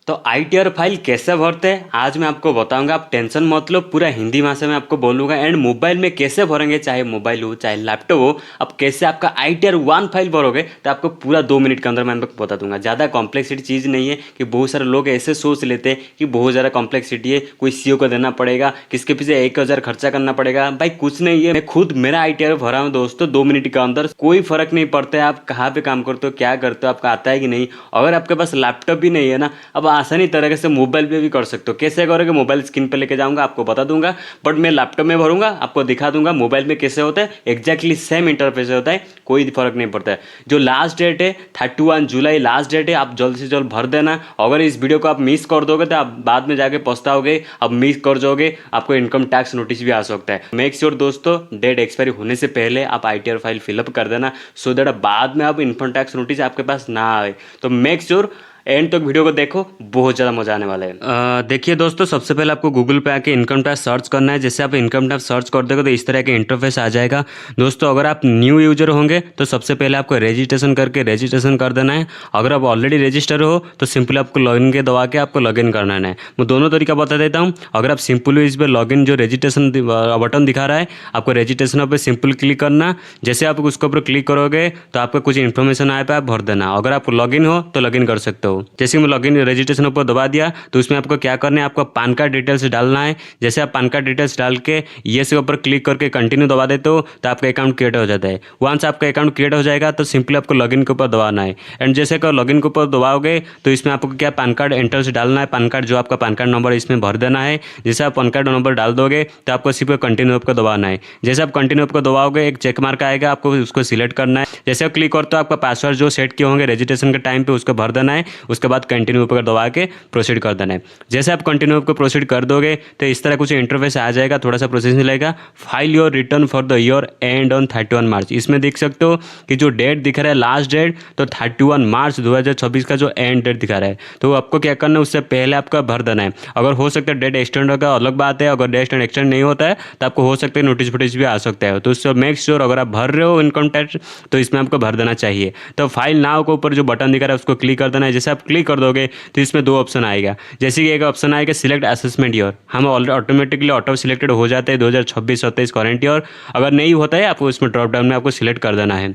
तो ITR file कैसे भरते हैं आज मैं आपको बताऊंगा। आप टेंशन मत लो, पूरा हिंदी भाषा में आपको बोलूंगा। एंड मोबाइल में कैसे भरेंगे, चाहे मोबाइल हो चाहे लैपटॉप हो, आप कैसे आपका आईटीआर 1 फाइल भरोगे तो आपको पूरा 2 मिनट के अंदर मैं आपको बता दूंगा। ज़्यादा कॉम्प्लेक्सिटी चीज़ नहीं है कि बहुत सारे लोग ऐसे सोच लेते हैं कि बहुत ज़्यादा कॉम्प्लेक्सिटी है, कोई सीओ को देना पड़ेगा, किसके पीछे 1,000 खर्चा करना पड़ेगा। भाई कुछ नहीं है, मैं खुद मेरा आईटीआर भरा हूँ दोस्तों 2 मिनट के अंदर। कोई फर्क नहीं पड़ता है आप कहाँ पे काम करते हो, क्या करते हो, आपका आता है कि नहीं। अगर आपके पास लैपटॉप भी नहीं है ना, अब आसानी तरीके से मोबाइल पे भी कर सकते हो। कैसे करोगे, मोबाइल स्क्रीन पे लेके जाऊंगा, आपको बता दूंगा। बट मैं लैपटॉप में भरूंगा, आपको दिखा दूंगा मोबाइल में कैसे होता है। एग्जैक्टली सेम इंटरफेस होता है, कोई फर्क नहीं पड़ता है। जो लास्ट डेट है 31 जुलाई लास्ट डेट है, आप जल्द से जल्द भर देना। अगर इस वीडियो को आप मिस कर दोगे तो आप बाद में जाके पछताओगे, आप मिस कर जाओगे, आपको इनकम टैक्स नोटिस भी आ सकता है। मेक श्योर दोस्तों डेट एक्सपायरी होने से पहले आप आईटीआर फाइल फिलअप कर देना, सो दैट बाद में आप इनकम टैक्स नोटिस आपके पास ना आए। तो मेक श्योर एंड तक वीडियो को देखो, बहुत ज़्यादा मजा आने वाला है। देखिए दोस्तों, सबसे पहले आपको गूगल पे आके इनकम टैक्स सर्च करना है। जैसे आप इनकम टैक्स सर्च कर दोगे तो इस तरह के इंटरफेस आ जाएगा। दोस्तों अगर आप न्यू यूजर होंगे तो सबसे पहले आपको रजिस्ट्रेशन करके रजिस्ट्रेशन कर देना है। अगर आप ऑलरेडी रजिस्टर हो तो सिंपली आपको लॉगिन के दबा के आपको लॉगिन करना है। मैं दोनों तरीका बता देता हूँ। अगर आप सिंपली इस पर लॉगिन जो रजिस्ट्रेशन बटन दिखा रहा है, आपको रजिस्ट्रेशन पर सिंपल क्लिक करना। जैसे आप उसके ऊपर क्लिक करोगे तो आपको कुछ इन्फॉर्मेशन आए पे आप भर देना। अगर आप लॉगिन हो तो लॉगिन कर सकते हो। जैसे मैं लॉगिन रजिस्ट्रेशन ऊपर दबा दिया तो उसमें आपको क्या करना है, आपको पान कार्ड डिटेल्स डालना है। जैसे आप पान कार्ड डिटेल्स डाल के ये से ऊपर क्लिक करके कंटिन्यू दबा देते हो तो आपका अकाउंट क्रिएट हो जाता है। वंस आपका अकाउंट क्रिएट हो जाएगा तो सिंपली आपको लॉगिन के ऊपर दबाना है। एंड जैसे कि लॉगिन के ऊपर दबाओगे तो इसमें आपको क्या पान कार्ड एंट्रेंस डालना है। पान कार्ड जो आपका पान कार्ड नंबर इसमें भर देना है। जैसे आप पान कार्ड नंबर डाल दोगे तो आपको सिर्फ कंटिन्यू आपको दबाना है। जैसे आप कंटिन्यू आपको दबाओगे एक चेक मार्क आएगा, आपको उसको सिलेक्ट करना है। जैसे आप क्लिक करते हो आपका पासवर्ड जो सेट किए होंगे रजिस्ट्रेशन के टाइम पे उसको भर देना है। उसके बाद कंटिन्यू पर दबा के प्रोसीड कर देना है। जैसे आप कंटिन्यू को प्रोसीड कर दोगे तो इस तरह कुछ इंटरफेस आ जाएगा, थोड़ा सा प्रोसेसिंग लगेगा। File your return for the year and on 31 मार्च। इसमें देख सकते हो कि जो डेट दिख रहा है लास्ट डेट, तो 31 मार्च 2026 का जो एंड डेट दिखा रहा है। तो आपको क्या करना है, उससे पहले आपका भर देना है। अगर हो सकता है डेट एक्सटेंड होगा अलग बात है, अगर डेट एक्सटेंड नहीं होता है तो आपको हो सकता है नोटिस फोटिस भी आ सकता है। तो उससे मेक श्योर अगर आप भर रहे हो इनकम टैक्स तो इसमें आपको भर देना चाहिए। तो फाइल नाउ के ऊपर जो बटन दिख रहा है उसको क्लिक कर देना है। जैसे आप क्लिक कर दोगे तो इसमें दो ऑप्शन आएगा। जैसे कि एक ऑप्शन आएगा सिलेक्ट असेसमेंट ईयर, हम ऑटोमेटिकली ऑटो सिलेक्टेड हो जाते हैं 2026-27 करंट ईयर। अगर नहीं होता है आपको उसमें ड्रॉप डाउन में आपको सिलेक्ट कर देना है।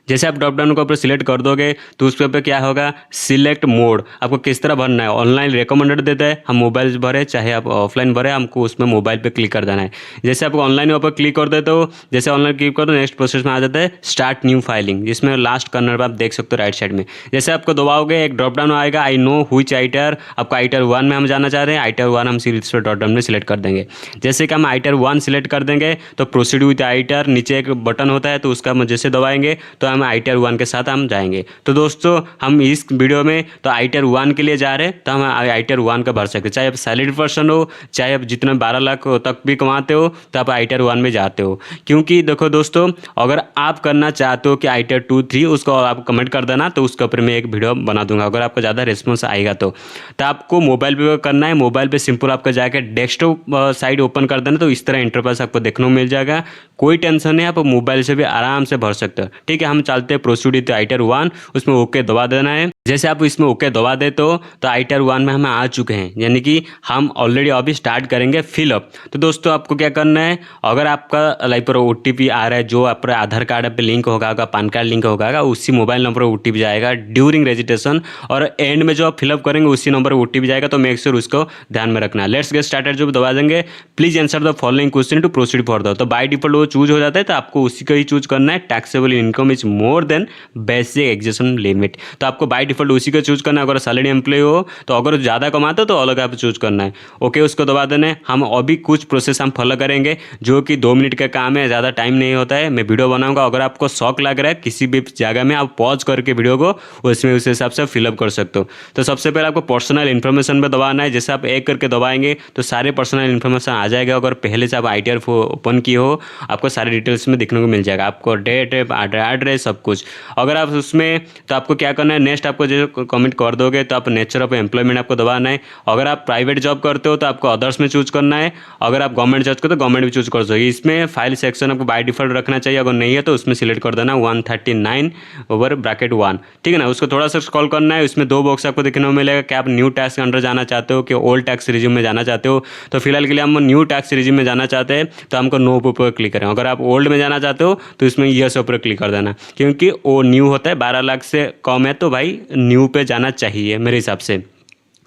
जैसे आप ड्रॉप डाउन के ऊपर सिलेक्ट कर दोगे तो उसके ऊपर क्या होगा, सिलेक्ट मोड, आपको किस तरह भरना है। ऑनलाइन रिकमेंडेड देता है, हम मोबाइल से भरे चाहे आप ऑफलाइन भरे, हमको उसमें मोबाइल पे क्लिक कर देना है। जैसे आप ऑनलाइन ऊपर क्लिक कर देते हो, जैसे ऑनलाइन क्लिक करो नेक्स्ट प्रोसेस में आ जाता है स्टार्ट न्यू फाइलिंग, जिसमें लास्ट कर्नर पर आप देख सकते हो राइट साइड में। जैसे आपको दबाओगे एक ड्रॉप डाउन आएगा आई नो हुईच आईटीआर, आपको आईटीआर 1 में हम जाना चाह रहे हैं। आईटीआर 1 हम सिर्फ इस पर ड्रॉप डाउन में सिलेक्ट कर देंगे। जैसे कि हम आईटीआर 1 सिलेक्ट कर देंगे तो प्रोसीड विद आईटीआर नीचे एक बटन होता है, तो उसका हम जैसे दबाएंगे तो हम आईटीआर 1 के साथ हम जाएंगे। तो दोस्तों हम इस वीडियो में तो आईटीआर 1 के लिए जा रहे हैं, तो हम आईटीआर 1 का भर सकते हैं। चाहे आप सैलरी पर्सन हो, चाहे आप जितने 12 लाख तक भी कमाते हो तो आप आईटीआर 1 में जाते हो। क्योंकि देखो दोस्तों, अगर आप करना चाहते हो कि आईटीआर 2, 3 उसको आप कमेंट कर देना, तो उसके ऊपर मैं एक वीडियो बना दूंगा अगर आपको ज़्यादा रिस्पॉन्स आएगा तो आपको मोबाइल पे करना है। मोबाइल पे सिंपल आपका जाकर डेस्कटॉप साइड ओपन कर देना, तो इस तरह इंटरफेस आपको देखने को मिल जाएगा। कोई टेंशन नहीं, आप मोबाइल से भी आराम से भर सकते हो। ठीक है, हम चलते हैं प्रोसीड विद आईटीआर 1, उसमें ओके दबा देना है। जैसे आप इसमें ओके दबा देते हो तो आईटीआर 1 में हम आ चुके हैं, यानी कि हम ऑलरेडी अभी स्टार्ट करेंगे फिलअप। तो दोस्तों आपको क्या करना है, अगर आपका लाइक पर ओटीपी आ रहा है, जो आपका आधार कार्ड पे लिंक होगा, पान कार्ड लिंक होगा, उसी मोबाइल नंबर पर ओटीपी जाएगा ड्यूरिंग रजिस्ट्रेशन, और एंड में जो आप फिलअप करेंगे उसी नंबर पर ओटीपी जाएगा। तो मेक श्योर उसको ध्यान में रखना है। लेट्स गेट स्टार्टेड जो दबा देंगे, please answer the following question to proceed for तो बाय डिफॉल्ट वो चूज हो जाता है, तो आपको उसी का ही चूज करना है। Taxable income is more than basic exemption limit, तो आपको बाय डिफॉल्ट उसी का चूज करना है। अगर सैलरी एम्प्लॉय हो तो अगर ज़्यादा कमाते हो तो अलग आप चूज करना है। ओके उसको दबा देना है। हम अभी कुछ प्रोसेस हम फॉलो करेंगे जो कि 2 मिनट का काम है, ज़्यादा टाइम नहीं होता है। मैं वीडियो बनाऊंगा, अगर आपको शौक लग रहा है किसी भी जगह में आप पॉज करके वीडियो को उसमें उस हिसाब से फिलअप कर सकते हो। तो सबसे पहले आपको पर्सनल इन्फॉर्मेशन पर दबाना है। जैसे आप एक करके दबाएंगे तो सारे पर्सनल इन्फॉर्मेशन आ जाएगा। अगर पहले से आप आईटीआर ओपन किए हो आपको सारे डिटेल्स में देखने को मिल जाएगा। आपको डेट, एड्रेस, सब कुछ। अगर आप उसमें तो आपको क्या करना है, नेक्स्ट आपको जो कमेंट कर दोगे तो आप नेचर ऑफ एम्प्लॉयमेंट आपको दबाना है। अगर आप प्राइवेट जॉब करते हो तो आपको अदर्स में चूज करना है, अगर आप गवर्नमेंट जॉब करते हो तो गवर्नमेंट भी चूज कर सकते हो। इसमें फाइल सेक्शन आपको बाय डिफॉल्ट रखना चाहिए, अगर नहीं है तो उसमें सिलेक्ट कर देना 139/1, ठीक है ना। उसको थोड़ा सा स्क्रॉल करना है, उसमें दो बॉक्स आपको देखने को मिलेगा कि आप न्यू टैक्स के अंडर जाना चाहते हो कि ओल्ड टैक्स रिज्यूम में जाना चाहते हो। तो फिलहाल के लिए हम न्यू टैक्स रिज्यूम में जाना चाहते हैं तो हमको नो पर क्लिक करें। अगर आप ओल्ड में जाना चाहते हो तो इसमें यस पर क्लिक कर देना, क्योंकि वो न्यू होता है, 12 लाख से कम है तो भाई न्यू पे जाना चाहिए मेरे हिसाब से।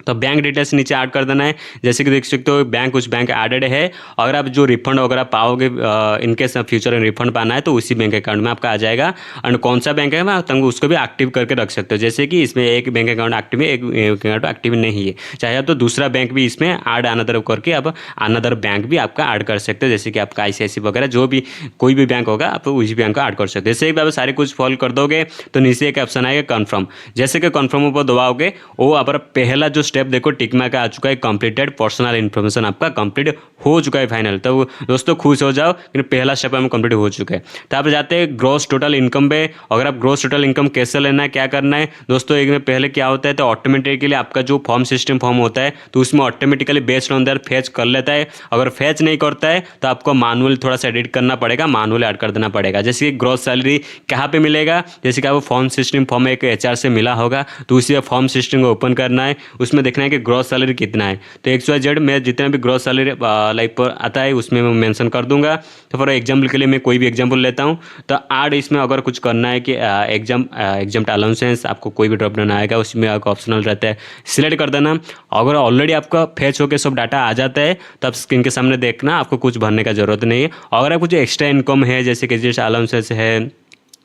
तो बैंक डिटेल्स नीचे ऐड कर देना है, जैसे कि देख सकते हो बैंक कुछ बैंक ऐडेड है। अगर आप जो रिफंड वगैरह पाओगे इनके फ्यूचर में रिफंड पाना है तो उसी बैंक अकाउंट में आपका आ जाएगा। एंड कौन सा बैंक है तुम उसको भी एक्टिव करके रख सकते हो, जैसे कि इसमें एक बैंक अकाउंट एक्टिव है, एक बैंक अकाउंट एक्टिव नहीं है, चाहे आप तो दूसरा बैंक भी इसमें ऐड अनदर करके आप अनदर बैंक भी आपका ऐड कर सकते हो, जैसे कि आपका ICICI वगैरह जो भी कोई भी बैंक होगा आप उसी बैंक को ऐड कर सकते हो। जैसे ही आप सारे कुछ फॉलो कर दोगे तो नीचे एक ऑप्शन आएगा कन्फर्म, जैसे कि कन्फर्म ऊपर दबाओगे वो आप पहला जो स्टेप देखो टिक मार्क आ चुका है, कंप्लीटेड पर्सनल इन्फॉर्मेशन आपका कंप्लीट हो चुका है फाइनल। तो दोस्तों खुश हो जाओ कि पहला स्टेप हमें कंप्लीट हो चुका है। तो आप जाते हैं ग्रॉस टोटल इनकम पे। अगर आप ग्रॉस टोटल इनकम कैसे लेना है, क्या करना है दोस्तों, एक में पहले क्या होता है तो ऑटोमेटिकली आपका जो फॉर्म सिस्टम फॉर्म होता है तो उसमें automatically based on that fetch कर लेता है। अगर फैच नहीं करता है तो आपको मैनुअल थोड़ा सा एडिट करना पड़ेगा, मैनुअल ऐड कर देना पड़ेगा। जैसे कि ग्रॉस सैलरी कहाँ पे मिलेगा, जैसे कि आपको फॉर्म सिस्टम फॉर्म एक HR से मिला होगा तो उसी फॉर्म सिस्टम को ओपन करना है, उसमें देखना है कि ग्रॉस सैलरी कितना है। तो XYZ में जितना भी ग्रॉस सैलरी लाइक पर आता है उसमें मैं मेंशन कर दूंगा। तो फॉर एग्जाम्पल के लिए मैं कोई भी एग्जाम्पल लेता हूँ तो ऐड इसमें अगर कुछ करना है कि एग्जाम अलाउंसेंस आपको कोई भी ड्रॉप डाउन आएगा उसमें आपको ऑप्शनल रहता है, सिलेक्ट कर देना। अगर ऑलरेडी आपका फैच होकर सब डाटा आ जाता है तो आप स्क्रीन के सामने देखना, आपको कुछ भरने का जरूरत नहीं है। अगर आप कुछ एक्स्ट्रा इनकम है जैसे कि जैसे अलाउंसेंस है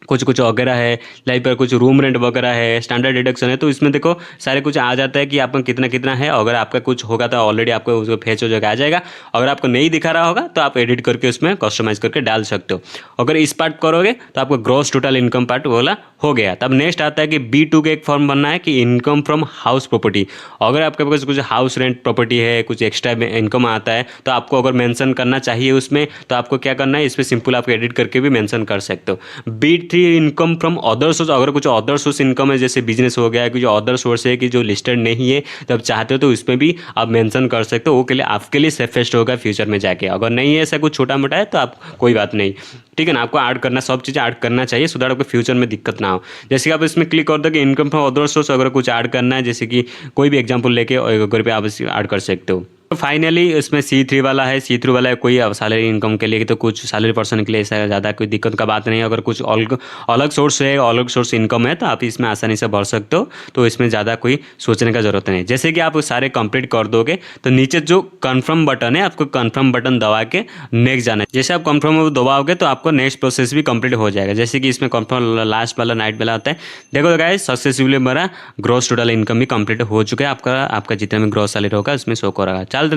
कुछ कुछ वगैरह है, लाइक पर कुछ रूम रेंट वगैरह है, स्टैंडर्ड डिडक्शन है, तो इसमें देखो सारे कुछ आ जाता है कि आपका कितना कितना है। अगर आपका कुछ होगा तो ऑलरेडी आपको उसको फेच हो जाएगा आ जाएगा। अगर आपको नहीं दिखा रहा होगा तो आप एडिट करके उसमें कस्टमाइज करके डाल सकते हो। अगर इस पार्ट करोगे तो आपको ग्रॉस टोटल इनकम पार्ट वाला हो गया। तब नेक्स्ट आता है कि B2 के एक फॉर्म बनना है कि इनकम फ्रॉम हाउस प्रॉपर्टी। अगर आपके पास कुछ हाउस रेंट प्रॉपर्टी है, कुछ एक्स्ट्रा इनकम आता है तो आपको अगर मेंशन करना चाहिए उसमें तो आपको क्या करना है, इस पर सिंपल आप एडिट करके भी मेंशन कर सकते हो। B3 income from other source, अगर कुछ अदर सोर्स इनकम है जैसे बिजनेस हो गया, कुछ अदर सोर्स है कि जो लिस्टेड नहीं है तब चाहते हो तो उसमें भी आप मेंशन कर सकते हो। वो के लिए आपके लिए सेफेस्ट होगा फ्यूचर में जाके। अगर नहीं है ऐसा कुछ छोटा मोटा है तो आप कोई बात नहीं, ठीक है ना। आपको ऐड करना, सब चीज़ ऐड करना चाहिए सो दैट आपको फ्यूचर में दिक्कत ना हो। जैसे कि आप इसमें क्लिक कर दो कि इनकम फ्रॉम अदर सोर्स, अगर कुछ ऐड करना है जैसे कि कोई भी एग्जांपल लेके अगर पे आप ऐड कर सकते हो। तो फाइनली इसमें C3 वाला है, C3 वाला है कोई सैलरी इनकम के लिए, तो कुछ सैलरी पर्सन के लिए ऐसा ज़्यादा कोई दिक्कत का बात नहीं है। अगर कुछ अलग सोर्स है, अलग सोर्स इनकम है तो आप इसमें आसानी से भर सकते हो, तो इसमें ज़्यादा कोई सोचने का जरूरत नहीं। जैसे कि आप सारे कंप्लीट कर दोगे तो नीचे जो कन्फर्म बटन है आपको कन्फर्म बटन दबा के नेक्स्ट जाना है। जैसे आप कन्फर्म दबाओगे तो आपको नेक्स्ट प्रोसेस भी कंप्लीट हो जाएगा। जैसे कि इसमें कन्फर्म लास्ट वाला नाइट वाला आता है। देखो गाइस सक्सेसफुली मेरा ग्रॉस टोटल इनकम भी कंप्लीट हो चुका है। आपका जितना भी ग्रॉस सैलरी होगा इसमें शो करेगा। चल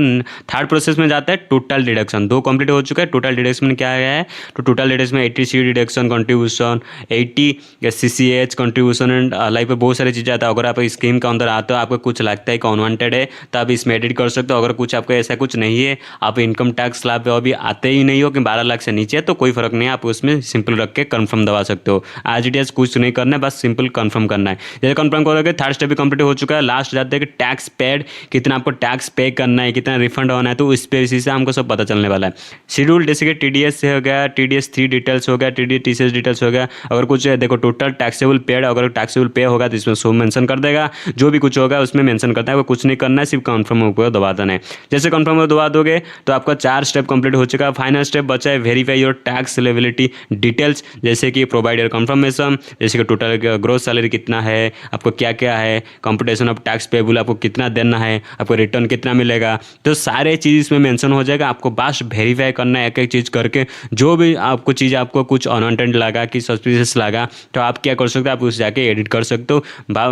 थर्ड प्रोसेस में जाता है टोटल डिडक्शन। 2 कंप्लीट हो चुका है। टोटल डिडक्शन में क्या आया है तो टोटल डिडक्शन में 80 deduction contribution, 80 CCH contribution and like पे बहुत सारी चीज़ें आता है। अगर आप स्कीम के अंदर आते हो आपको कुछ लगता है कि अनवांटेड है तो आप इसमें एडिट कर सकते हो। अगर कुछ आपको ऐसा कुछ नहीं है, आप इनकम टैक्स स्लैब पे अभी आते ही नहीं हो कि 12 लाख से नीचे है तो कोई फर्क नहीं है, आप उसमें सिंपल रख के कन्फर्म दबा सकते हो। आज इट इज कुछ नहीं करना है, बस सिंपल कन्फर्म करना है। जैसे कन्फर्म करोगे थर्ड स्टेप भी कंप्लीट हो चुका है। लास्ट जाते हैं कि टैक्स पेड, कितना आपको टैक्स पे करना है, कितना रिफंड होना है, तो इस बेसिस से हमको सब पता चलने वाला है। शेड्यूल जैसे कि TDS से हो गया, TDS 3 डिटेल्स हो गया, TCS डिटेल्स हो गया। अगर कुछ देखो टोटल टैक्सेबल पेड, अगर टैक्सेबल पे होगा तो इसमें सो मेंशन कर देगा, जो भी कुछ होगा उसमें मेंशन करता है। वो कुछ नहीं करना है, सिर्फ कन्फर्म ऊपर दबा देना है। जैसे कन्फर्म दबा दोगे तो आपका 4 स्टेप कंप्लीट हो चुका है। फाइनल स्टेप बचा है verify your tax liability details, जैसे कि प्रोवाइड योर कंफर्मेशन, जैसे कि टोटल ग्रोस सैलरी कितना है, आपको क्या क्या है, कंप्यूटेशन ऑफ टैक्स पेबल आपको कितना देना है, आपको रिटर्न कितना मिलेगा, तो सारे चीज़ इसमें मेंशन हो जाएगा। आपको बस वेरीफाई करना है एक एक चीज़ करके। जो भी आपको चीज़ आपको कुछ अनवांटेड लगा कि सस्पिशियस लगा तो आप क्या कर सकते हो, आप उस जाके एडिट कर सकते हो,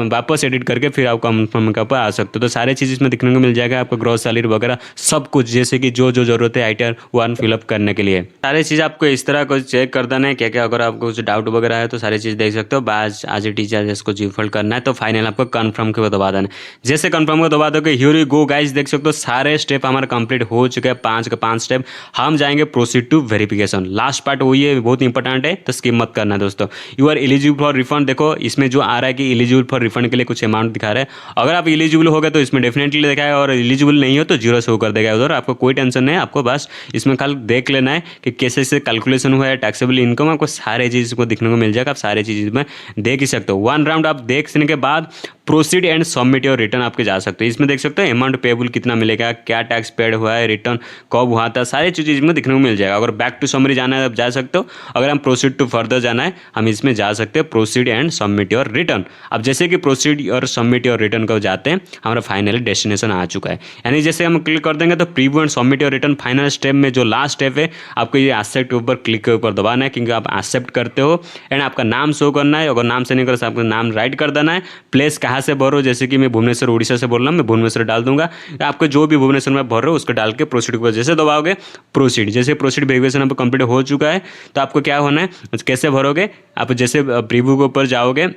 वापस एडिट करके फिर आप कंफर्म के ऊपर आ सकते हो। तो सारे चीज़ इसमें दिखने को मिल जाएगा आपको, ग्रॉस सैलरी वगैरह सब कुछ, जैसे कि जो जो जरूरत है ITR 1 फिलअप करने के लिए सारी चीज़ आपको इस तरह को चेक कर देना है क्या क्या। अगर आपको कुछ डाउट वगैरह है तो सारी चीज़ देख सकते हो। बस आज टीचर इसको डिफॉल्ट करना है तो फाइनल आपको कन्फर्म के दबा देना है। जैसे कन्फर्म को दबा दोगे हियर यू गो गाइस, देख सकते हो सारे स्टेप हमारा कंप्लीट हो चुके हैं, 5 के 5 स्टेप। हम जाएंगे proceed to verification. Last part वही है, बहुत इंपॉर्टेंट है, तो स्किप मत करना दोस्तों। You are eligible for refund. देखो इसमें जो आ रहा है कि एलिजिबल फॉर रिफंड के लिए कुछ अमाउंट दिखा रहा है। अगर आप एलिजिबल हो गए तो इसमें डेफिनेटली दिखाएगा, और एलिजिबल नहीं हो तो जीरो शो कर देगा उधर। आपको कोई टेंशन नहीं है, आपको बस इसमें खाली देख लेना है कि कैसे से कैलकुलेशन हुआ है, टैक्सेबल इनकम, आपको सारे चीज़ को दिखने को मिल जाएगा। आप सारे चीज़ में देख ही सकते हो। 1 राउंड आप देखने के बाद proceed and submit your return आपके जा सकते हो। इसमें देख सकते हो अमाउंट पेबल कितना मिलेगा, क्या टैक्स पेड हुआ है, रिटर्न कब हुआ था, सारी चीज़ में दिखने को मिल जाएगा। अगर बैक टू समरी जाना है आप जा सकते हो। अगर हम प्रोसीड टू फर्दर जाना है हम इसमें जा सकते हैं, proceed and submit your return. अब जैसे कि प्रोसीड और सबमिट योर रिटर्न को जाते हैं, हमारा फाइनली डेस्टिनेशन आ चुका है। यानी जैसे हम क्लिक कर देंगे तो preview and submit your return final step में जो लास्ट स्टेप है, आपको ये एक्सेप्ट के ऊपर क्लिक के ऊपर दबाना है, क्योंकि आप एक्सेप्ट करते हो। एंड आपका नाम शो करना है, अगर नाम से नहीं कर आपका नाम राइट कर देना है। प्लेस कहाँ से भरो, जैसे कि मैं भुवनेश्वर उड़ीसा से बोल रहा हूँ, मैं भुवनेश्वर डाल दूंगा। आपको जो भी भुवनेश्वर में भर रहे हो उसको डाल के प्रोसीड को जैसे दबाओगे, प्रोसीड जैसे प्रोसीड वेरिफिकेशन आपको कंप्लीट हो चुका है। तो आपको क्या होना है, कैसे भरोगे, आप जैसे प्रीव्यू के ऊपर जाओगे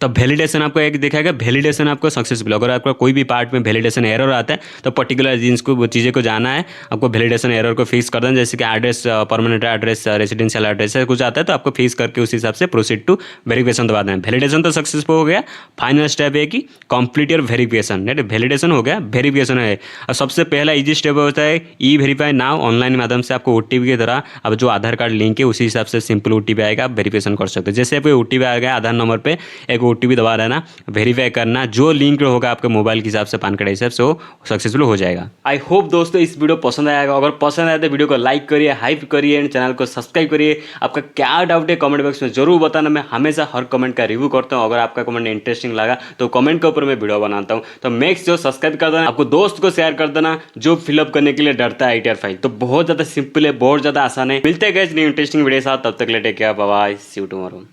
तो वैलिडेशन आपको एक दिखाएगा, वैलिडेशन आपको सक्सेसफुल। अगर आपका कोई भी पार्ट में वैलिडेशन एरर आता है तो पर्टिकुलर जिनको चीज़ें को जाना है, आपको वैलिडेशन एरर को फिक्स कर देना। जैसे कि address, permanent address, residential address है, कुछ आता है तो आपको फिक्स करके उस हिसाब से प्रोसीड टू वेरिफिकेशन दबा देना। वैलिडेशन तो सक्सेसफुल हो गया। फाइनल स्टेप है कि कंप्लीट योर वेरिफिकेशन। वैलिडेशन हो गया, वेरिफिकेशन है। और सबसे पहला इजी स्टेप होता है ई वेरीफाई नाउ। ऑनलाइन माध्यम से आपको ओटीपी की तरह अब जो आधार कार्ड लिंक है उसी हिसाब से सिंपल ओटीपी आएगा, आप वेरिफिकेशन कर सकते हो। जैसे आपको ओटीपी आ गया आधार नंबर पे, एक ओटीपी दबा देना, वेरीफाई करना, जो लिंक होगा आपके मोबाइल के हिसाब से, पैन कार्ड हिसाब से, वो सक्सेसफुल हो जाएगा। आई होप दोस्तों इस वीडियो पसंद आएगा। अगर पसंद आए तो वीडियो को लाइक करिए, हाइप करिए एंड चैनल को सब्सक्राइब करिए। आपका क्या डाउट है कमेंट बॉक्स में जरूर बताना। मैं हमेशा हर कमेंट का रिव्यू करता हूँ। अगर आपका कमेंट इंटरेस्टिंग लगा तो कमेंट के ऊपर मैं वीडियो बनाता हूँ। तो मेक श्योर सब्सक्राइब कर देना, आपको दोस्त को शेयर कर देना जो फिलअप करने के लिए डरता है ITR फाइल। तो बहुत ज़्यादा सिंपल है, बहुत ज़्यादा आसान है। मिलते हैं गाइस न्यू इंटरेस्टिंग वीडियो के साथ, तब तक ले take care, bye bye, see you tomorrow.